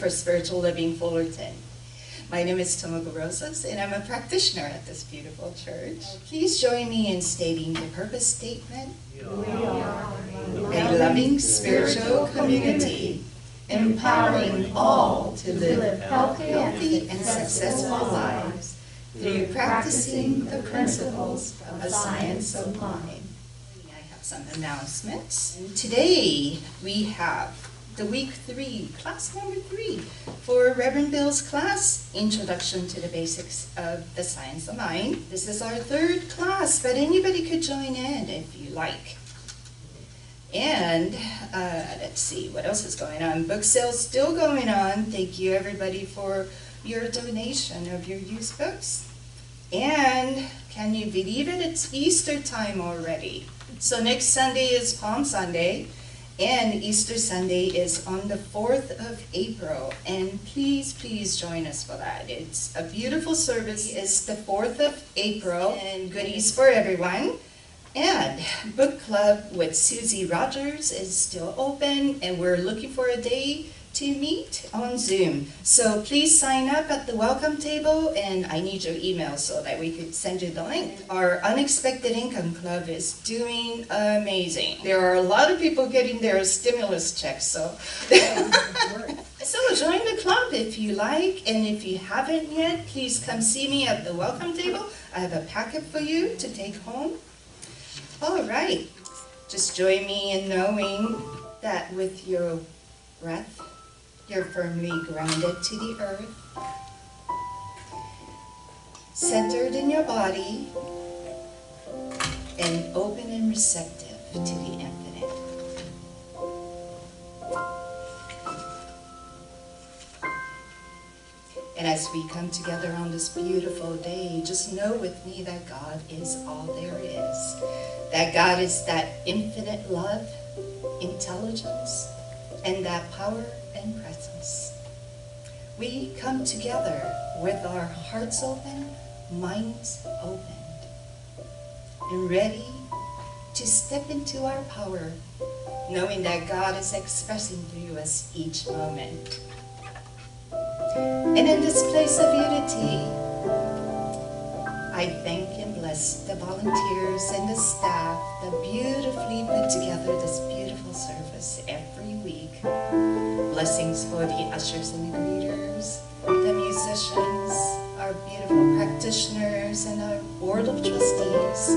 for Spiritual Living Fullerton. My name is Tomoko Rosas, and I'm a practitioner at this beautiful church. Please join me in stating the purpose statement. We are A loving spiritual community, empowering all to live healthy and successful lives through practicing the principles of a science of mind. I have some announcements. Today we have the week 3, class number 3 for Reverend Bill's class, Introduction to the Basics of the Science of Mind. This is our 3rd class, but anybody could join in if you like. And let's see, what else is going on? Book sales still going on. Thank you everybody for your donation of your used books. And can you believe it? It's Easter time already. So next Sunday is Palm Sunday, and Easter Sunday is on the 4th of April. And please join us for that. It's a beautiful service. It's the 4th of April, and goodies for everyone. And book club with Susie Rogers is still open, and we're looking for a day to meet on Zoom. So please sign up at the welcome table, and I need your email so that we could send you the link. Our Unexpected Income Club is doing amazing. There are a lot of people getting their stimulus checks, so so join the club if you like, and if you haven't yet, please come see me at the welcome table. I have a packet for you to take home. All right, just join me in knowing that with your breath, you're firmly grounded to the earth, centered in your body, and open and receptive to the infinite. And as we come together on this beautiful day, just know with me that God is all there is. That God is that infinite love, intelligence, and that power and presence. We come together with our hearts open, minds opened, and ready to step into our power, knowing that God is expressing through us each moment. And in this place of unity, I thank and bless the volunteers and the staff that beautifully put together this beautiful service every week. Blessings for the ushers and the greeters, the musicians, our beautiful practitioners, and our board of trustees,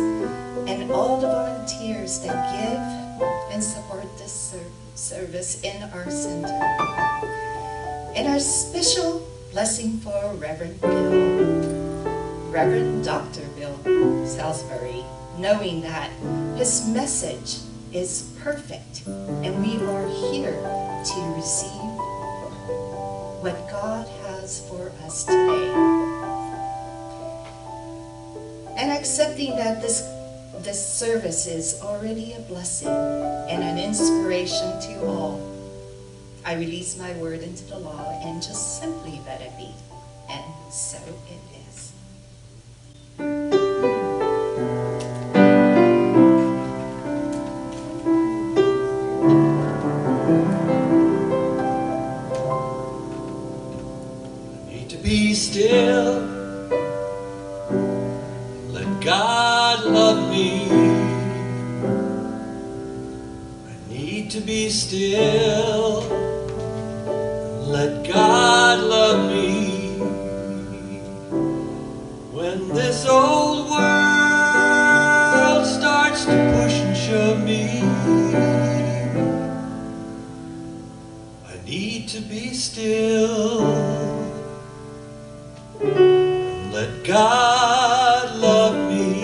and all the volunteers that give and support this service in our center. And our special blessing for Reverend Bill, Reverend Dr. Bill Salisbury, knowing that his message is perfect, and we are here to receive what God has for us today. And accepting that this service is already a blessing and an inspiration to all, I release my word into the law and just simply let it be. And so it is. I need to be still. Let God love me. I need to be still. Let God love me. When this old world starts to push and shove me, I need to be still. Let God love me.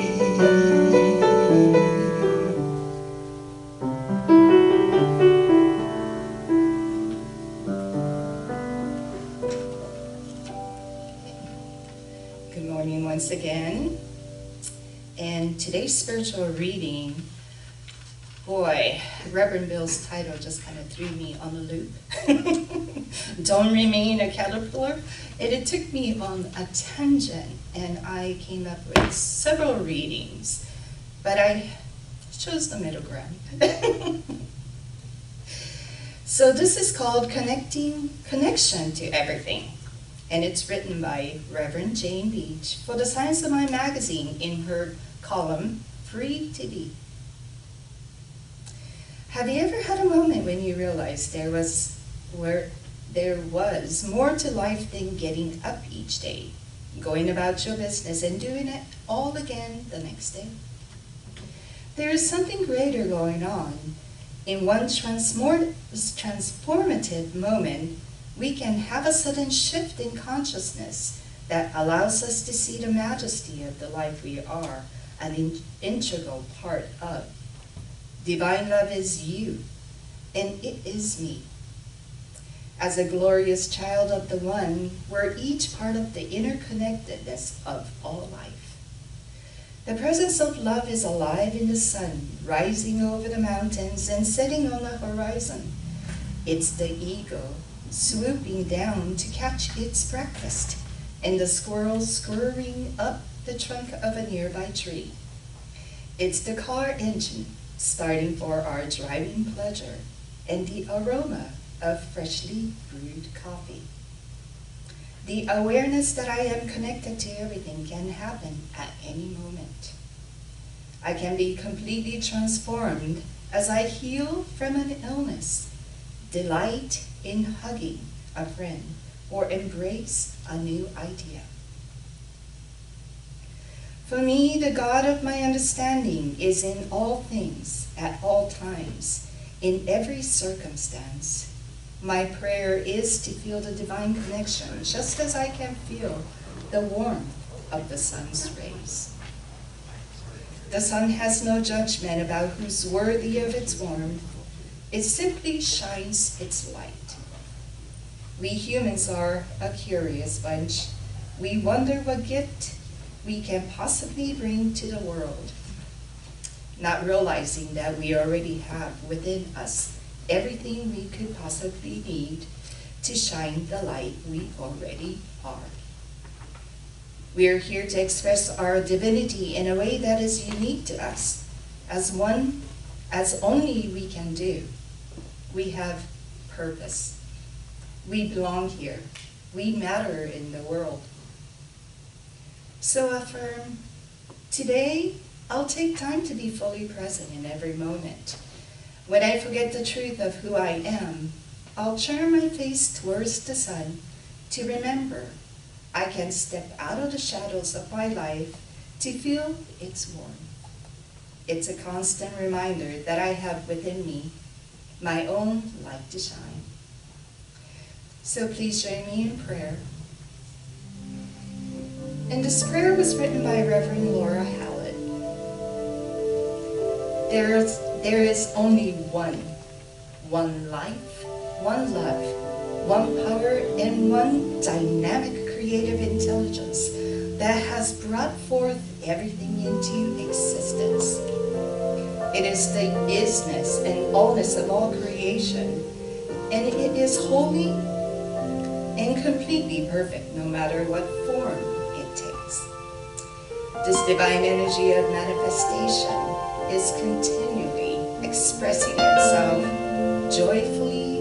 Once again, and today's spiritual reading, boy, Reverend Bill's title just kind of threw me on the loop. Don't remain a caterpillar. And it took me on a tangent, and I came up with several readings, but I chose the middle ground. So this is called Connection to Everything, and it's written by Reverend Jane Beach for the Science of Mind magazine in her column, Free to Be. Have you ever had a moment when you realized there was more to life than getting up each day, going about your business and doing it all again the next day? There is something greater going on. In one transformative moment, we can have a sudden shift in consciousness that allows us to see the majesty of the life we are, an integral part of. Divine love is you, and it is me. As a glorious child of the One, we're each part of the interconnectedness of all life. The presence of love is alive in the sun, rising over the mountains and setting on the horizon. It's the eagle swooping down to catch its breakfast, and the squirrel scurrying up the trunk of a nearby tree. It's the car engine starting for our driving pleasure, and the aroma of freshly brewed coffee. The awareness that I am connected to everything can happen at any moment. I can be completely transformed as I heal from an illness, delight in hugging a friend, or embrace a new idea. For me, the God of my understanding is in all things, at all times, in every circumstance. My prayer is to feel the divine connection, just as I can feel the warmth of the sun's rays. The sun has no judgment about who's worthy of its warmth. It simply shines its light. We humans are a curious bunch. We wonder what gift we can possibly bring to the world, not realizing that we already have within us everything we could possibly need to shine the light we already are. We are here to express our divinity in a way that is unique to us, as only we can do. We have purpose. We belong here. We matter in the world. So affirm, today I'll take time to be fully present in every moment. When I forget the truth of who I am, I'll turn my face towards the sun to remember I can step out of the shadows of my life to feel its warmth. It's a constant reminder that I have within me my own light to shine. So please join me in prayer. And this prayer was written by Reverend Laura Hallett. There is only one life, one love, one power, and one dynamic creative intelligence that has brought forth everything into existence. It is the isness and allness of all creation, and it is wholly and completely perfect no matter what form it takes. This divine energy of manifestation is continually expressing itself joyfully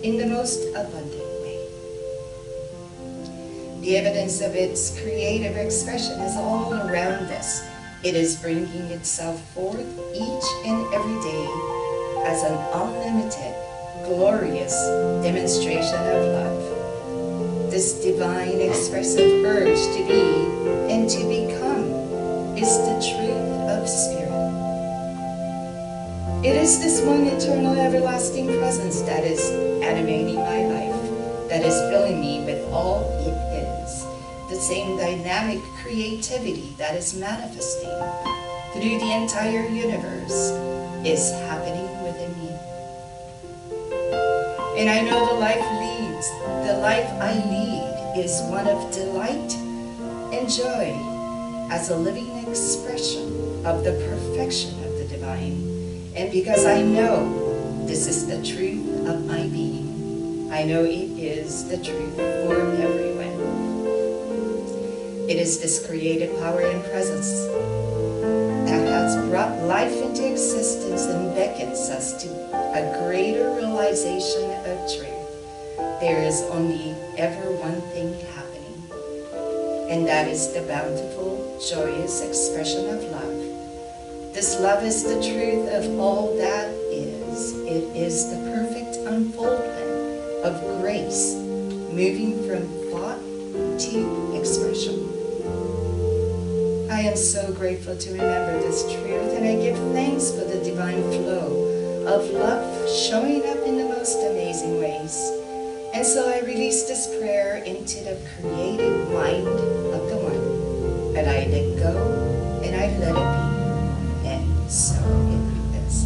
in the most abundant way. The evidence of its creative expression is all around us. It is bringing itself forth each and every day as an unlimited, glorious demonstration of love. This divine expressive urge to be and to become is the truth of spirit. It is this one eternal everlasting presence that is animating my life, that is filling me with all it is. The same dynamic creativity that is manifesting through the entire universe is happening within me. And I know the life I lead is one of delight and joy as a living expression of the perfection of the divine. And because I know this is the truth of my being, I know it is the truth for everyone. It is this creative power and presence that has brought life into existence and beckons us to a greater realization of truth. There is only ever one thing happening, and that is the bountiful, joyous expression of love. This love is the truth of all that is. It is the perfect unfoldment of grace, moving from thought to expression. I am so grateful to remember this truth, and I give thanks for the divine flow of love showing up in the most amazing ways. And so I release this prayer into the creative mind of the one, and I let go and I let it be, and so it is.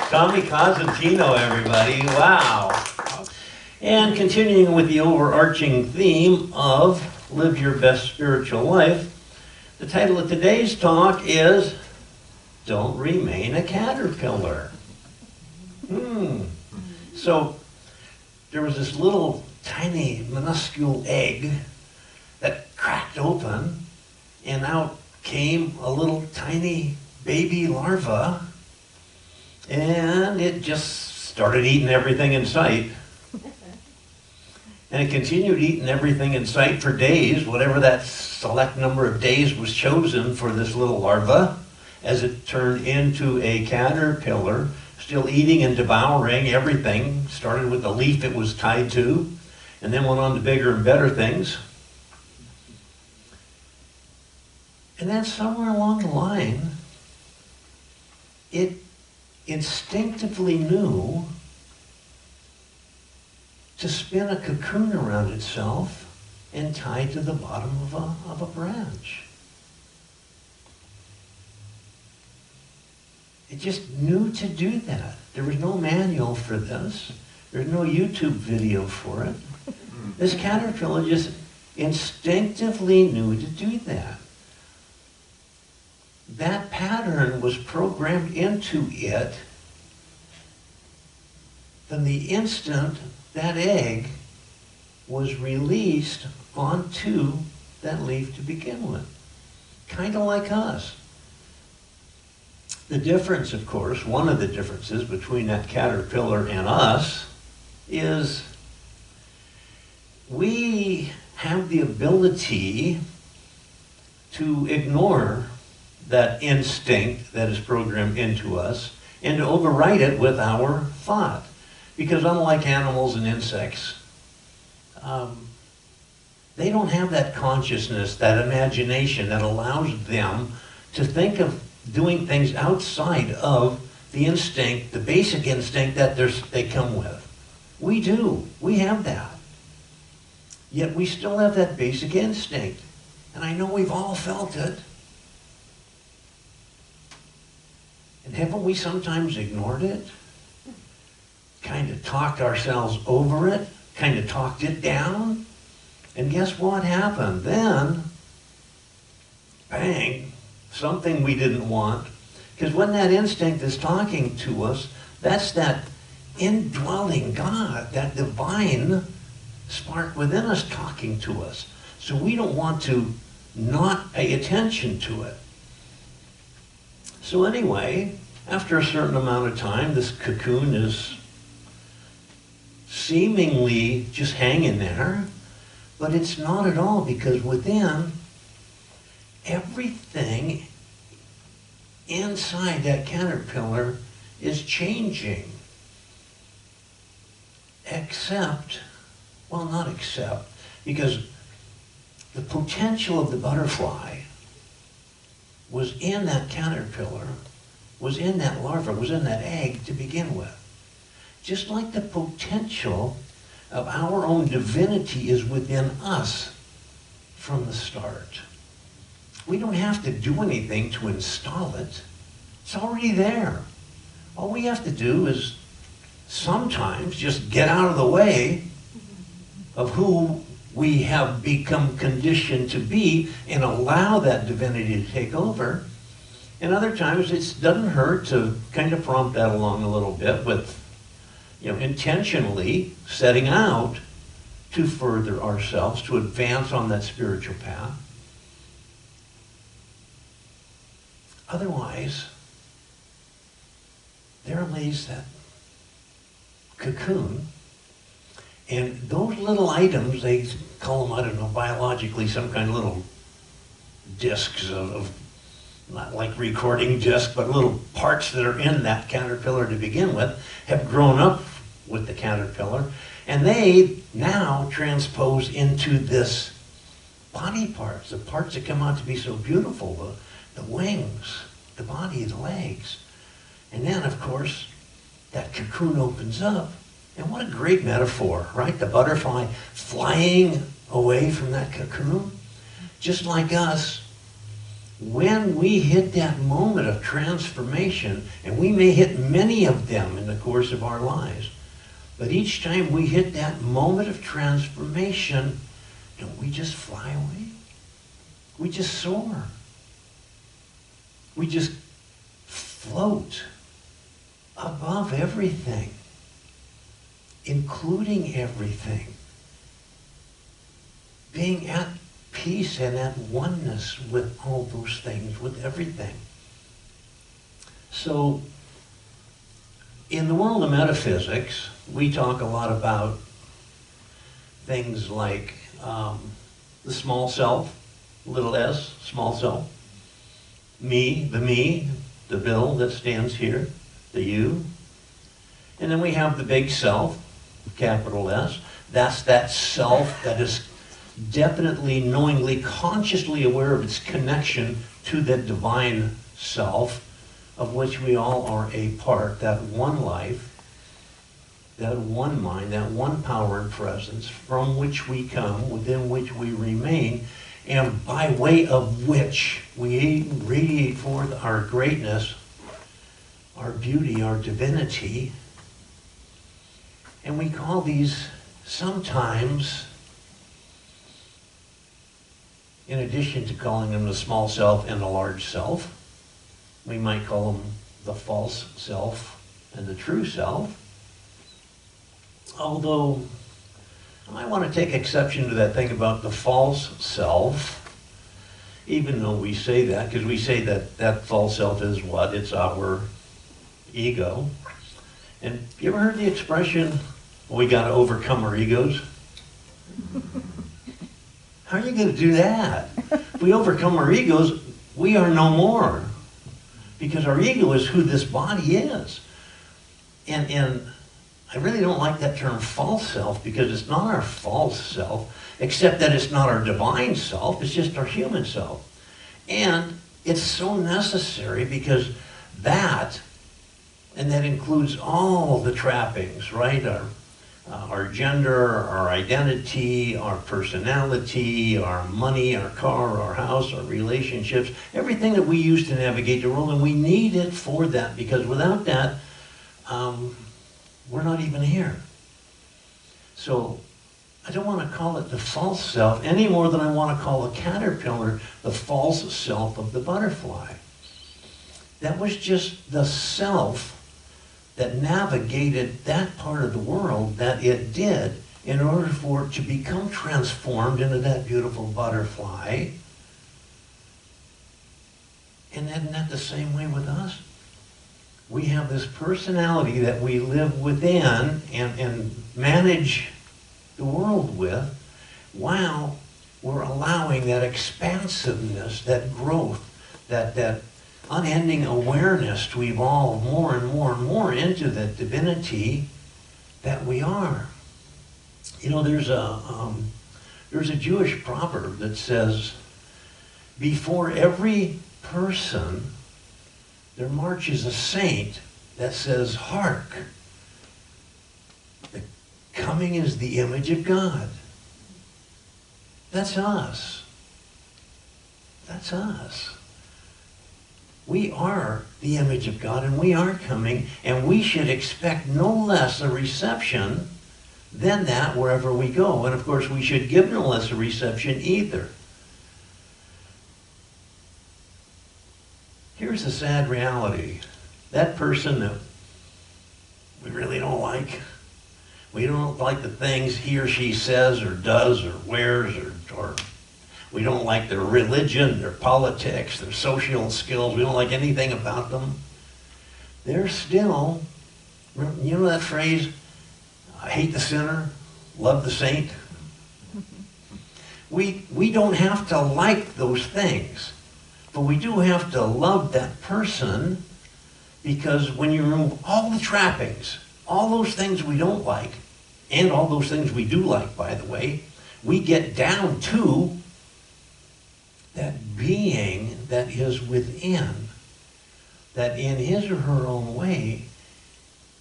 Tommy Cosentino, everybody. Wow. And continuing with the overarching theme of Live Your Best Spiritual Life, the title of today's talk is Don't Remain a Caterpillar. So there was this little tiny minuscule egg that cracked open, and out came a little tiny baby larva, and it just started eating everything in sight. And it continued eating everything in sight for days, whatever that select number of days was chosen for this little larva, as it turned into a caterpillar, still eating and devouring everything. Started with the leaf it was tied to, and then went on to bigger and better things. And then somewhere along the line, it instinctively knew to spin a cocoon around itself and tie to the bottom of a branch. It just knew to do that. There was no manual for this. There's no YouTube video for it. This caterpillar just instinctively knew to do that. That pattern was programmed into it from the instant that egg was released onto that leaf to begin with. Kind of like us. The difference, of course, one of the differences between that caterpillar and us is we have the ability to ignore that instinct that is programmed into us and to override it with our thought. Because unlike animals and insects, they don't have that consciousness, that imagination that allows them to think of doing things outside of the instinct, the basic instinct that they come with. We do. We have that. Yet we still have that basic instinct. And I know we've all felt it. And haven't we sometimes ignored it? Kind of talked ourselves over it, kind of talked it down. And guess what happened? Then, bang, something we didn't want. Because when that instinct is talking to us, that's that indwelling God, that divine spark within us talking to us. So we don't want to not pay attention to it. So anyway, after a certain amount of time, this cocoon is seemingly just hanging there, but it's not at all, because within, everything inside that caterpillar is changing. Except, well, not except, because the potential of the butterfly was in that caterpillar, was in that larva, was in that egg to begin with. Just like the potential of our own divinity is within us from the start. We don't have to do anything to install it. It's already there. All we have to do is sometimes just get out of the way of who we have become conditioned to be and allow that divinity to take over. And other times it doesn't hurt to kind of prompt that along a little bit with, intentionally setting out to further ourselves, to advance on that spiritual path. Otherwise, there lays that cocoon, and those little items, they call them, I don't know, biologically, some kind of little discs of not like recording discs, but little parts that are in that caterpillar to begin with, have grown up with the caterpillar, and they now transpose into this body parts, the parts that come out to be so beautiful, the wings, the body, the legs. And then, of course, that cocoon opens up. And what a great metaphor, right? The butterfly flying away from that cocoon. Just like us, when we hit that moment of transformation, and we may hit many of them in the course of our lives, but each time we hit that moment of transformation, don't we just fly away? We just soar. We just float above everything, including everything, being at peace and at oneness with all those things, with everything. So, in the world of metaphysics, we talk a lot about things like the small self, little s, small self, me, the Bill that stands here, the you. And then we have the big self, capital S. That's that self that is definitely, knowingly, consciously aware of its connection to the divine self, of which we all are a part, that one life, that one mind, that one power and presence, from which we come, within which we remain, and by way of which we radiate forth our greatness, our beauty, our divinity. And we call these sometimes, in addition to calling them the small self and the large self, we might call them the false self and the true self. Although, I want to take exception to that thing about the false self, even though we say that, because we say that that false self is what? It's our ego. And you ever heard the expression, we got to overcome our egos? How are you going to do that? If we overcome our egos, we are no more. Because our ego is who this body is. And I really don't like that term false self, because it's not our false self, except that it's not our divine self, it's just our human self. And it's so necessary, because that, and that includes all the trappings, right? our gender, our identity, our personality, our money, our car, our house, our relationships, everything that we use to navigate the world, and we need it for that, because without that, we're not even here. So I don't want to call it the false self any more than I want to call the caterpillar the false self of the butterfly. That was just the self that navigated that part of the world that it did in order for it to become transformed into that beautiful butterfly. And isn't that the same way with us? We have this personality that we live within and manage the world with, while we're allowing that expansiveness, that growth, that unending awareness to evolve more and more and more into the divinity that we are. You know, there's a Jewish proverb that says, before every person there marches a saint that says, hark, the coming is the image of God. That's us. That's us. We are the image of God, and we are coming, and we should expect no less a reception than that wherever we go. And of course, we should give no less a reception either. Here's the sad reality. That person that we really don't like, we don't like the things he or she says or does or wears, or we don't like their religion, their politics, their social skills. We don't like anything about them. They're still, you know that phrase, hate the sinner, love the saint? We don't have to like those things, but we do have to love that person, because when you remove all the trappings, all those things we don't like, and all those things we do like, by the way, we get down to that being that is within, that in his or her own way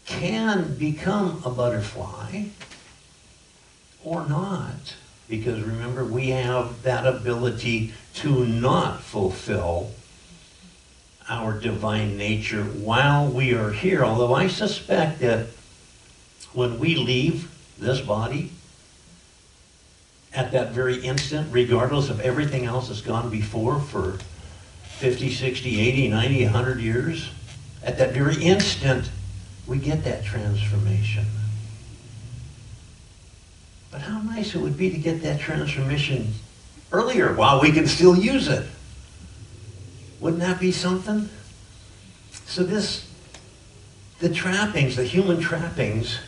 can become a butterfly or not. Because remember, we have that ability to not fulfill our divine nature while we are here. Although I suspect that when we leave this body, at that very instant, regardless of everything else that's gone before for 50, 60, 80, 90, 100 years, at that very instant, we get that transformation. But how nice it would be to get that transformation earlier while we can still use it. Wouldn't that be something? So the trappings, the human trappings,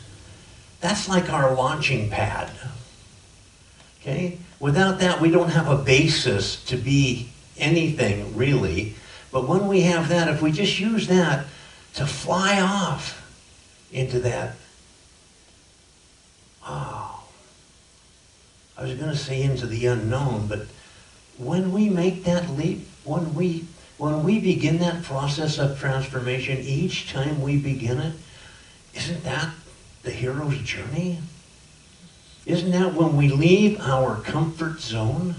that's like our launching pad. Okay? Without that, we don't have a basis to be anything, really. But when we have that, if we just use that to fly off into that, I was going to say into the unknown, but when we make that leap, when we begin that process of transformation, each time we begin it, isn't that the hero's journey? Isn't that when we leave our comfort zone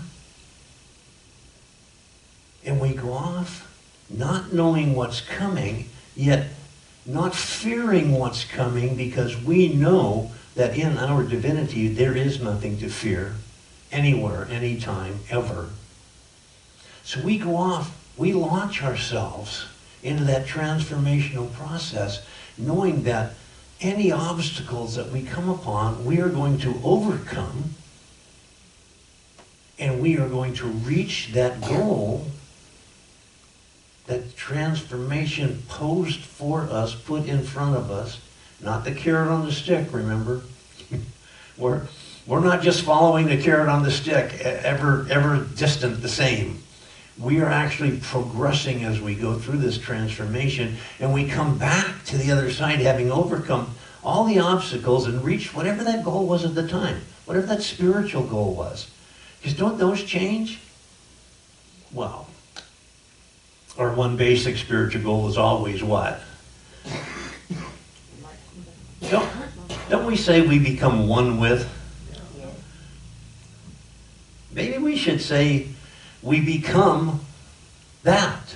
and we go off, not knowing what's coming, yet not fearing what's coming, because we know that in our divinity there is nothing to fear anywhere, anytime, ever. So we go off, we launch ourselves into that transformational process, knowing that any obstacles that we come upon, we are going to overcome, and we are going to reach that goal, that transformation posed for us, put in front of us. Not the carrot on the stick, remember? We're not just following the carrot on the stick, ever distant the same. We are actually progressing as we go through this transformation, and we come back to the other side having overcome all the obstacles and reached whatever that goal was at the time, whatever that spiritual goal was. Because don't those change? Well, our one basic spiritual goal is always what? Don't we say we become one with? Maybe we should say we become that.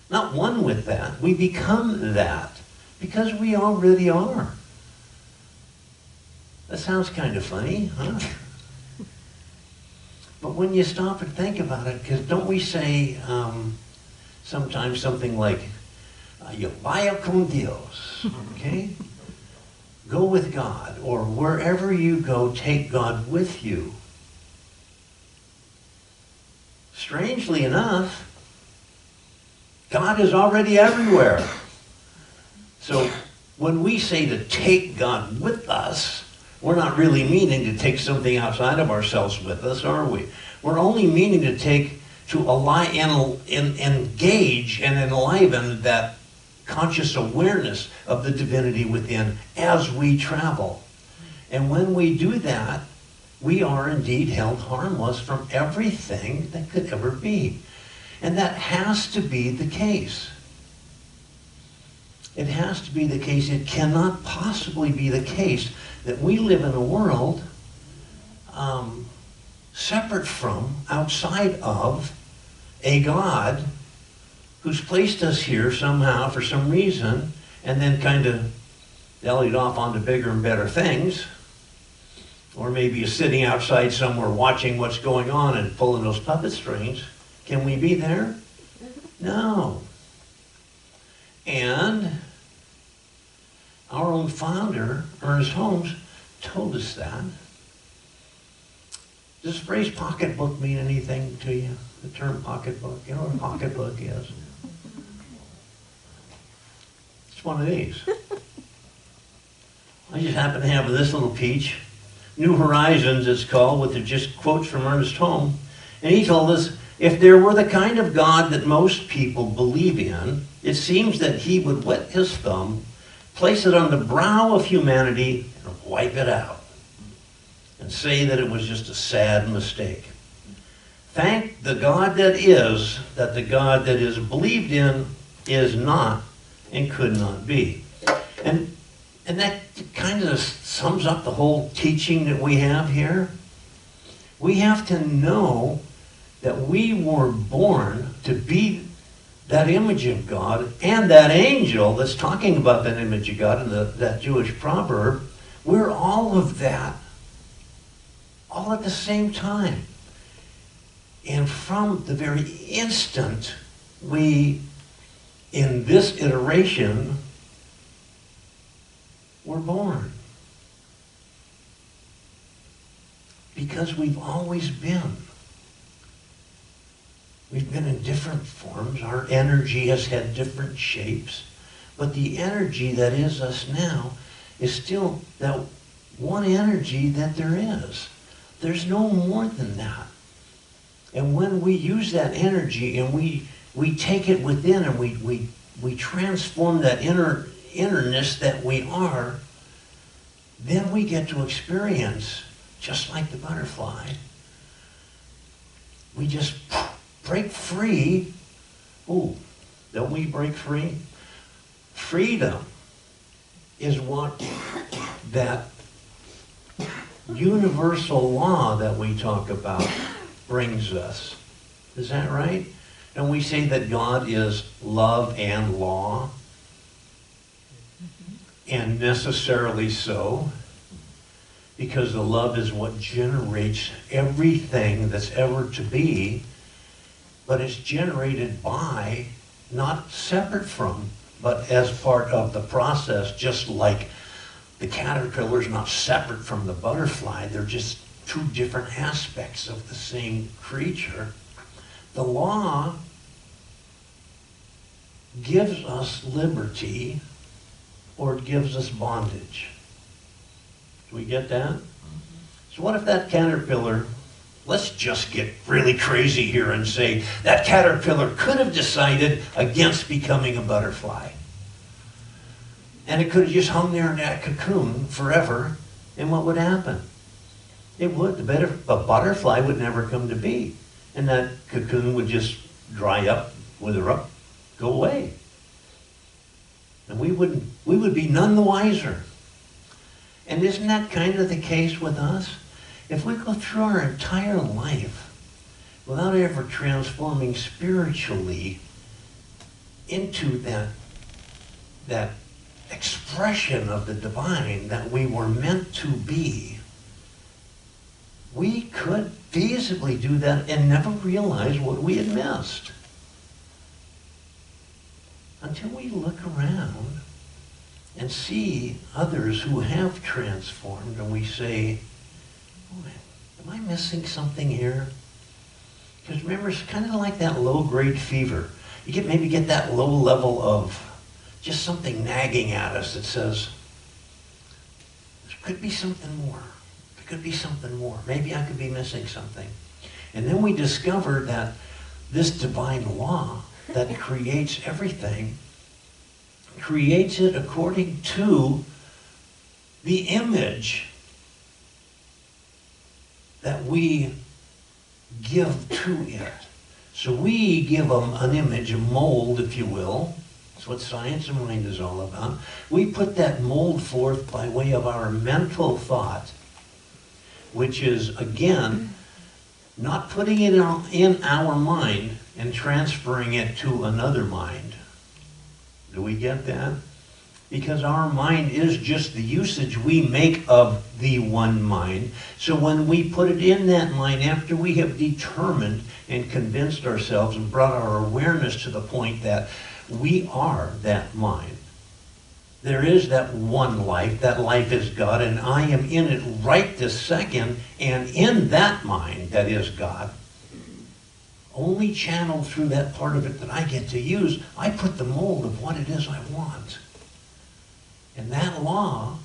Not one with that. We become that because we already are. That sounds kind of funny, huh? But when you stop and think about it, because don't we say sometimes something like, "Yo vaya con Dios," okay? Go with God, or wherever you go, take God with you. Strangely enough, God is already everywhere. So when we say to take God with us, we're not really meaning to take something outside of ourselves with us, are we? We're only meaning to engage and enliven that conscious awareness of the divinity within as we travel. And when we do that, we are indeed held harmless from everything that could ever be. And that has to be the case. It has to be the case. It cannot possibly be the case that we live in a world separate from, outside of, a God who's placed us here somehow for some reason and then kind of delved off onto bigger and better things. Or maybe is sitting outside somewhere watching what's going on and pulling those puppet strings. Can we be there? No. And our own founder, Ernest Holmes, told us that. Does the phrase pocketbook mean anything to you? The term pocketbook? You know what a pocketbook is? It's one of these. I just happen to have this little peach. New Horizons, it's called, with just quotes from Ernest Holmes. And he told us, if there were the kind of God that most people believe in, it seems that he would wet his thumb, place it on the brow of humanity, and wipe it out, and say that it was just a sad mistake. Thank the God that the God that is believed in is not and could not be. And that kind of sums up the whole teaching that we have here. We have to know that we were born to be that image of God, and that angel that's talking about that image of God in that Jewish proverb, we're all of that, all at the same time. And from the very instant we, in this iteration, were born. Because we've always been. We've been in different forms. Our energy has had different shapes. But the energy that is us now is still that one energy that there is. There's no more than that. And when we use that energy and we take it within and we transform that innerness that we are, then we get to experience, just like the butterfly, we just break free. Ooh, don't we break free? Freedom is what that universal law that we talk about brings us. Is that right? And we say that God is love and law, and necessarily so, because the love is what generates everything that's ever to be, but it's generated by, not separate from, but as part of the process, just like the caterpillar is not separate from the butterfly. They're just two different aspects of the same creature. The law gives us liberty, or it gives us bondage. Do we get that? So what if that caterpillar, let's just get really crazy here and say that caterpillar could have decided against becoming a butterfly. And it could have just hung there in that cocoon forever, and what would happen? It would. The butterfly would never come to be. And that cocoon would just dry up, wither up, go away. And we would be none the wiser. And isn't that kind of the case with us? If we go through our entire life without ever transforming spiritually into that expression of the divine that we were meant to be, we could feasibly do that and never realize what we had missed. Until we look around and see others who have transformed, and we say, boy, am I missing something here? Because remember, it's kind of like that low-grade fever. You maybe get that low level of just something nagging at us that says, there could be something more. There could be something more. Maybe I could be missing something. And then we discover that this divine law that creates everything, creates it according to the image that we give to it. So we give them an image, a mold, if you will. That's what science of mind is all about. We put that mold forth by way of our mental thought, which is, again, not putting it in our mind and transferring it to another mind. Do we get that? Because our mind is just the usage we make of the one mind. So when we put it in that mind, after we have determined and convinced ourselves and brought our awareness to the point that we are that mind, there is that one life, that life is God, and I am in it right this second, and in that mind that is God, only channeled through that part of it that I get to use, I put the mold of what it is I want. And that law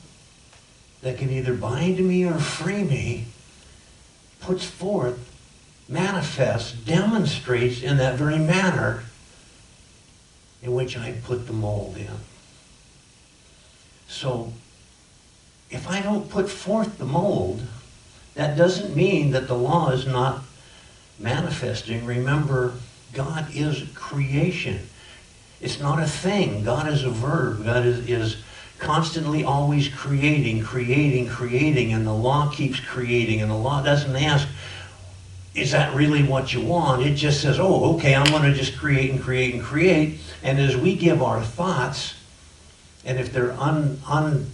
that can either bind me or free me puts forth, manifests, demonstrates in that very manner in which I put the mold in. So if I don't put forth the mold, that doesn't mean that the law is not manifesting. Remember, God is creation. It's not a thing. God is a verb. God is constantly always creating, and the law keeps creating, and the law doesn't ask, is that really what you want? It just says, oh, okay, I'm going to just create and create and create. And as we give our thoughts, and if they're unmonitored,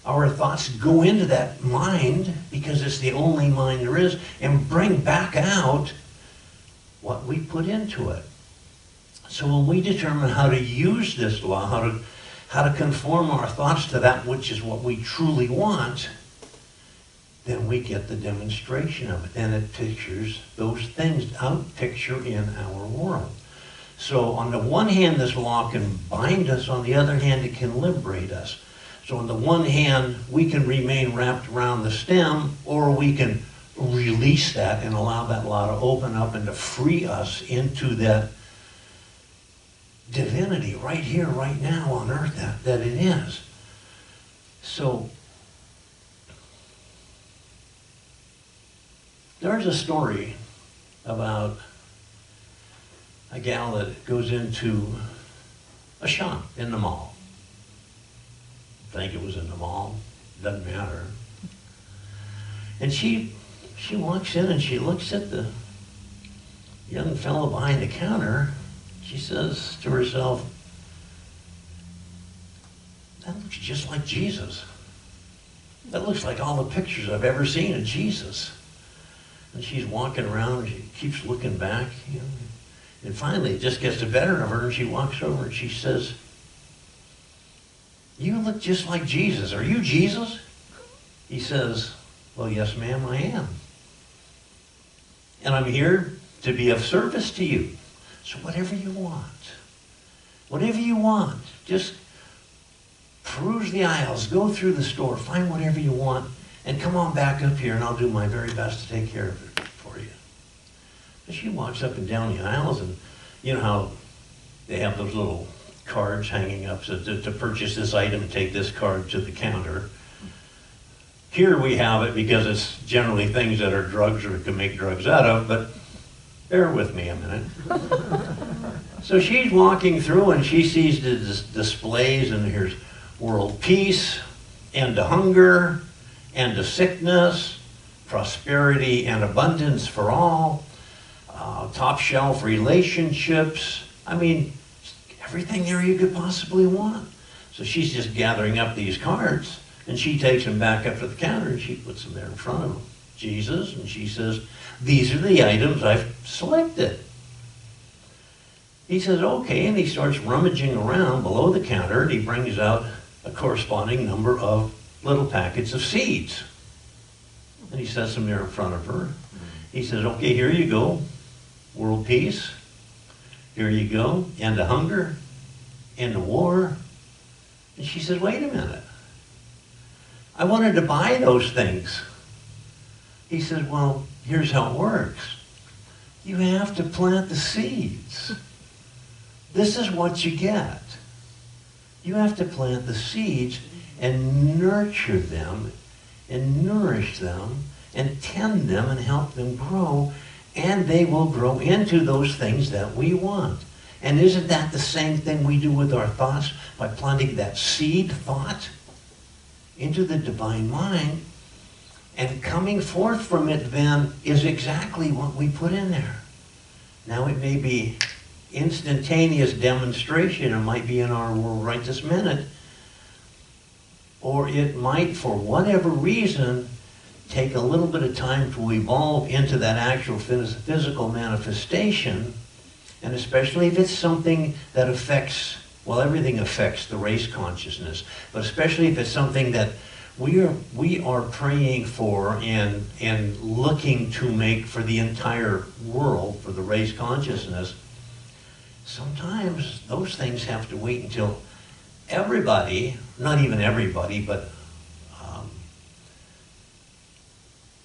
our thoughts go into that mind, because it's the only mind there is, and bring back out what we put into it. So when we determine how to use this law, how to conform our thoughts to that which is what we truly want, then we get the demonstration of it. And it pictures those things out picture in our world. So on the one hand, this law can bind us. On the other hand, it can liberate us. So on the one hand, we can remain wrapped around the stem, or we can release that and allow that law to open up and to free us into that divinity right here, right now on earth that it is. So there's a story about a gal that goes into a shop in the mall. I think it was in the mall, doesn't matter. And she walks in and she looks at the young fellow behind the counter. She says to herself, that looks just like Jesus. That looks like all the pictures I've ever seen of Jesus. And she's walking around and she keeps looking back, you know. And finally it just gets the better of her, and she walks over and she says, you look just like Jesus. Are you Jesus? He says, well, yes, ma'am, I am. And I'm here to be of service to you. So whatever you want, just peruse the aisles, go through the store, find whatever you want, and come on back up here and I'll do my very best to take care of it for you. And she walks up and down the aisles, and you know how they have those little cards hanging up, so to purchase this item, take this card to the counter. Here we have it because it's generally things that are drugs or can make drugs out of, but bear with me a minute. So she's walking through and she sees the displays, and here's world peace, end to hunger, end to sickness, prosperity and abundance for all, top shelf relationships. I mean, everything there you could possibly want. So she's just gathering up these cards, and she takes them back up to the counter, and she puts them there in front of Jesus, and she says, these are the items I've selected. He says, okay, and he starts rummaging around below the counter, and he brings out a corresponding number of little packets of seeds. And he sets them there in front of her. He says, okay, here you go, world peace. Here you go, end of hunger, end of war. And she says, wait a minute. I wanted to buy those things. He says, well, here's how it works. You have to plant the seeds. This is what you get. You have to plant the seeds and nurture them and nourish them and tend them and help them grow, and they will grow into those things that we want. And isn't that the same thing we do with our thoughts by planting that seed thought into the divine mind? And coming forth from it then is exactly what we put in there. Now it may be instantaneous demonstration, it might be in our world right this minute, or it might, for whatever reason, take a little bit of time to evolve into that actual physical manifestation, and especially if it's something that affects, well, everything affects the race consciousness, but especially if it's something that we are praying for and looking to make for the entire world, for the race consciousness, sometimes those things have to wait until everybody, not even everybody, but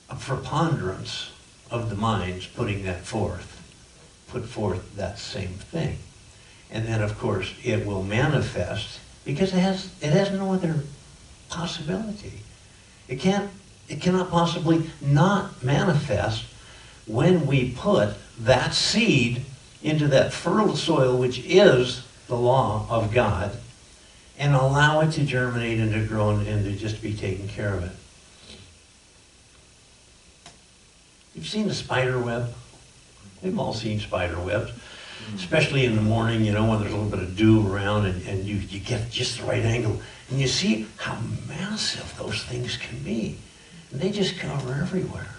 a preponderance of the minds putting that forth, put forth that same thing. And then, of course, it will manifest because it has no other possibility. It cannot possibly not manifest when we put that seed into that fertile soil, which is the law of God, and allow it to germinate and to grow and to just be taken care of it. You've seen the spider web? We've all seen spider webs, especially in the morning, you know, when there's a little bit of dew around and you get just the right angle. And you see how massive those things can be. And they just cover everywhere.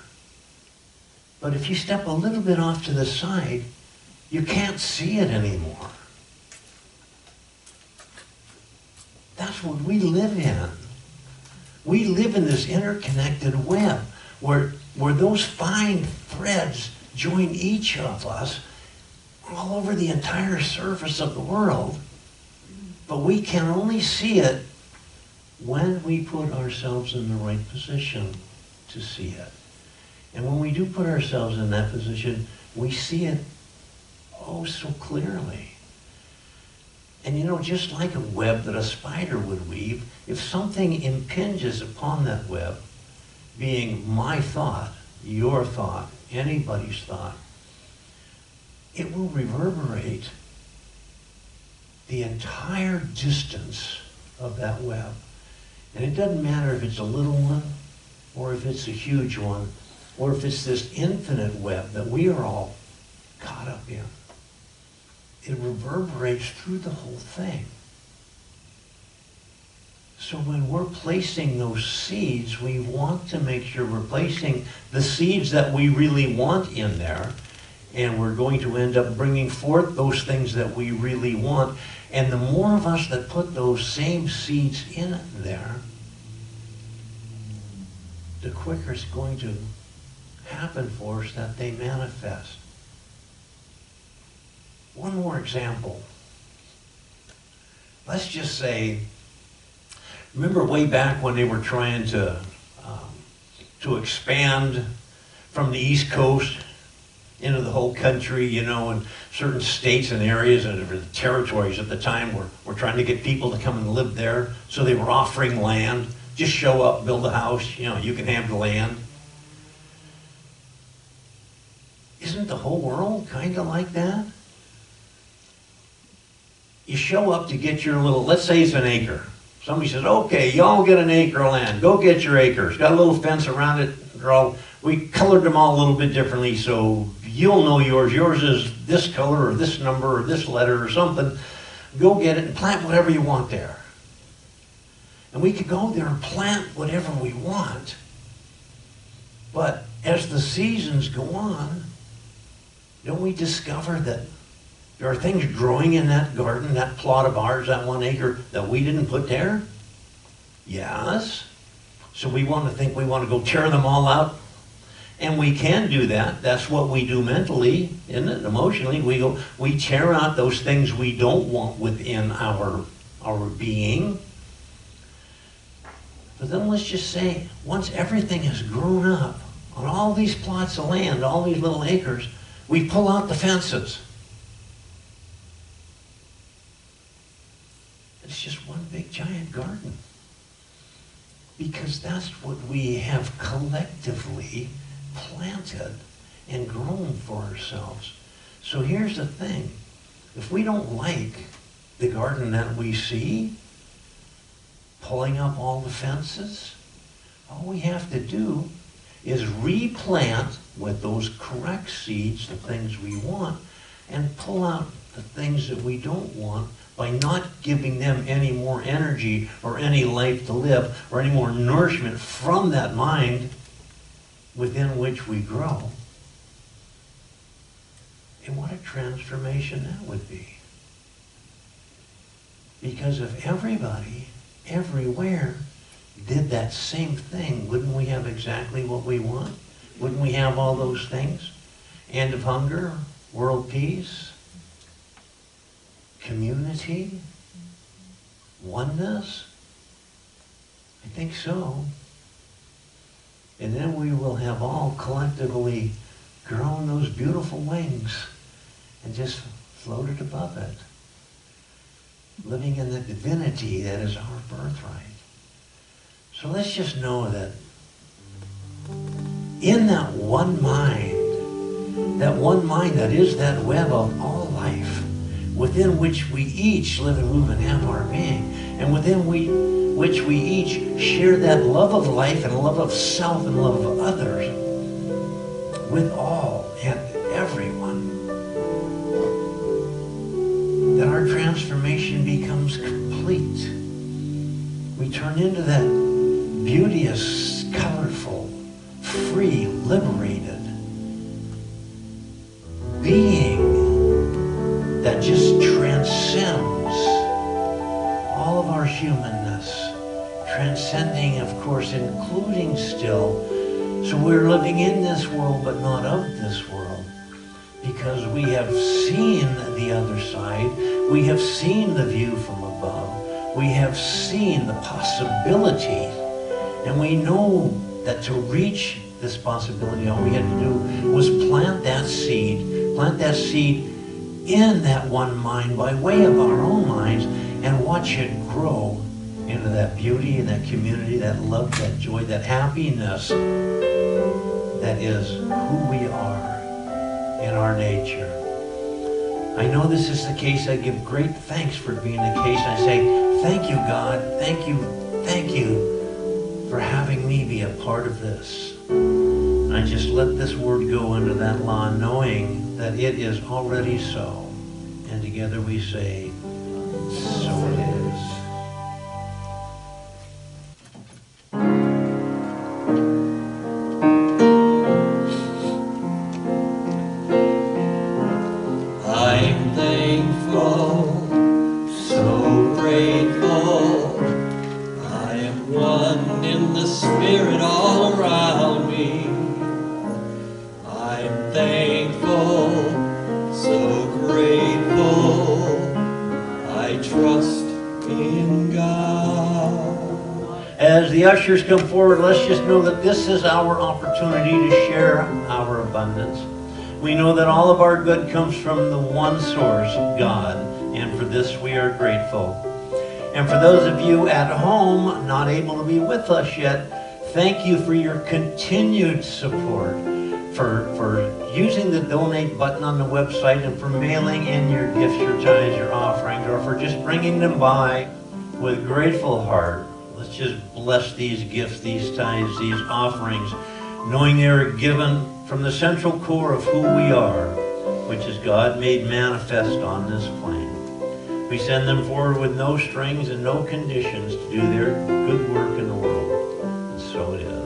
But if you step a little bit off to the side, you can't see it anymore. That's what we live in. We live in this interconnected web where those fine threads join each of us all over the entire surface of the world. But we can only see it when we put ourselves in the right position to see it. And when we do put ourselves in that position, we see it oh so clearly. And you know, just like a web that a spider would weave, if something impinges upon that web, being my thought, your thought, anybody's thought, it will reverberate the entire distance of that web. And it doesn't matter if it's a little one, or if it's a huge one, or if it's this infinite web that we are all caught up in. It reverberates through the whole thing. So when we're placing those seeds, we want to make sure we're placing the seeds that we really want in there, and we're going to end up bringing forth those things that we really want. And the more of us that put those same seeds in there, the quicker it's going to happen for us that they manifest. One more example. Let's just say, remember way back when they were trying to expand from the East Coast into the whole country, you know, and certain states and areas and territories at the time were trying to get people to come and live there. So they were offering land. Just show up, build a house, you know, you can have the land. Isn't the whole world kind of like that? You show up to get your little, let's say it's an acre. Somebody says, okay, y'all get an acre of land. Go get your acres. Got a little fence around it. We colored them all a little bit differently, so you'll know yours. Yours is this color or this number or this letter or something. Go get it and plant whatever you want there. And we could go there and plant whatever we want. But as the seasons go on, don't we discover that there are things growing in that garden, that plot of ours, that 1 acre, that we didn't put there? Yes. So we want to think we want to go tear them all out. And we can do that. That's what we do mentally, isn't it? Emotionally, we tear out those things we don't want within our being. But then let's just say, once everything has grown up on all these plots of land, all these little acres, we pull out the fences. It's just one big giant garden. Because that's what we have collectively planted and grown for ourselves. So here's the thing. If we don't like the garden that we see, pulling up all the fences, all we have to do is replant with those correct seeds the things we want and pull out the things that we don't want by not giving them any more energy or any life to live or any more nourishment from that mind within which we grow. And what a transformation that would be. Because if everybody, everywhere, did that same thing, wouldn't we have exactly what we want? Wouldn't we have all those things? End of hunger, world peace, community, oneness? I think so. And then we will have all collectively grown those beautiful wings and just floated above it, living in the divinity that is our birthright. So let's just know that in that one mind that is that web of all life, within which we each live and move and have our being, and within which we each share that love of life and love of self and love of others with all and everyone, that our transformation becomes complete. We turn into that beauteous, colorful, free, liberated being that just transcends all of our humanness, transcending, of course, including still. So we're living in this world, but not of this world, because we have seen the other side. We have seen the view from above. We have seen the possibility, and we know that to reach this possibility, all we had to do was plant that seed in that one mind by way of our own minds, and watch it grow into that beauty and that community, that love, that joy, that happiness that is who we are in our nature. I know this is the case. I give great thanks for it being the case. I say, thank you, God. Thank you for having me be a part of this. And I just let this word go into that law, knowing that it is already so. And together we say, so it is. I'm thankful, so grateful. I am one in the Spirit all around me. I'm thankful, so grateful. I trust in God. As the ushers come forward, let's just know that this is our opportunity to share our abundance. We know that all of our good comes from the one source, God, and for this we are grateful. And for those of you at home not able to be with us yet, thank you for your continued support, for using the donate button on the website, and for mailing in your gifts, your tithes, your offerings, or for just bringing them by. with grateful heart, let's just bless these gifts, these tithes, these offerings, knowing they are given from the central core of who we are, which is God made manifest on this plane. We send them forward with no strings and no conditions to do their good work in the world. And so it is.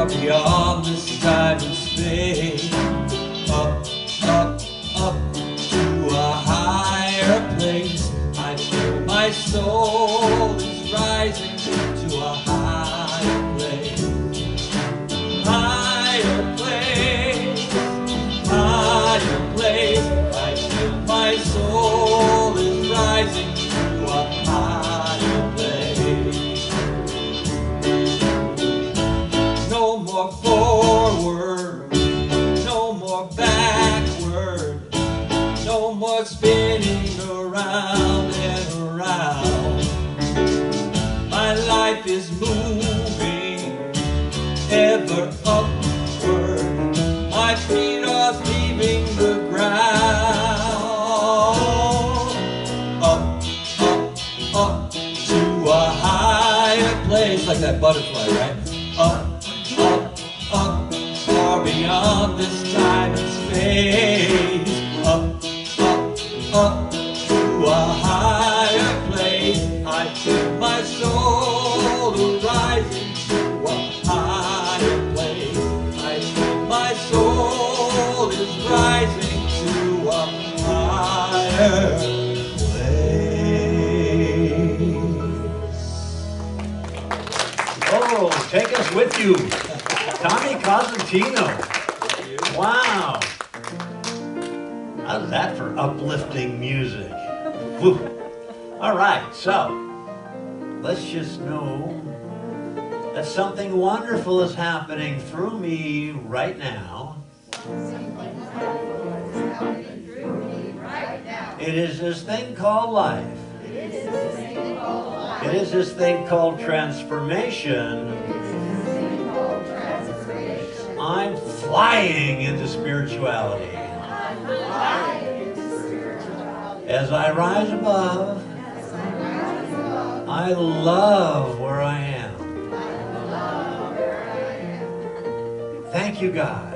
Beyond this time and space, up, up, up to a higher place. I feel my soul is rising to a higher place. Higher place, higher place. I feel my soul is rising to a higher place. No more forward, no more backward, no more spinning around and around. My life is moving ever upward. My feet are leaving the ground. Up, up, up to a higher place. Like that butterfly, right? Up, up, up, far beyond this time and space. Up, up, up to a higher place. I feel my soul rising to a higher place. I feel my soul is rising to a higher place. Oh, take us with you. Tommy Cosentino. Wow. How's that for uplifting music? Woo. All right, so let's just know that something wonderful is happening through me right now. It is this thing called life. It is this thing called transformation. I'm flying into spirituality. As I rise above, I love where I am. Thank you, God.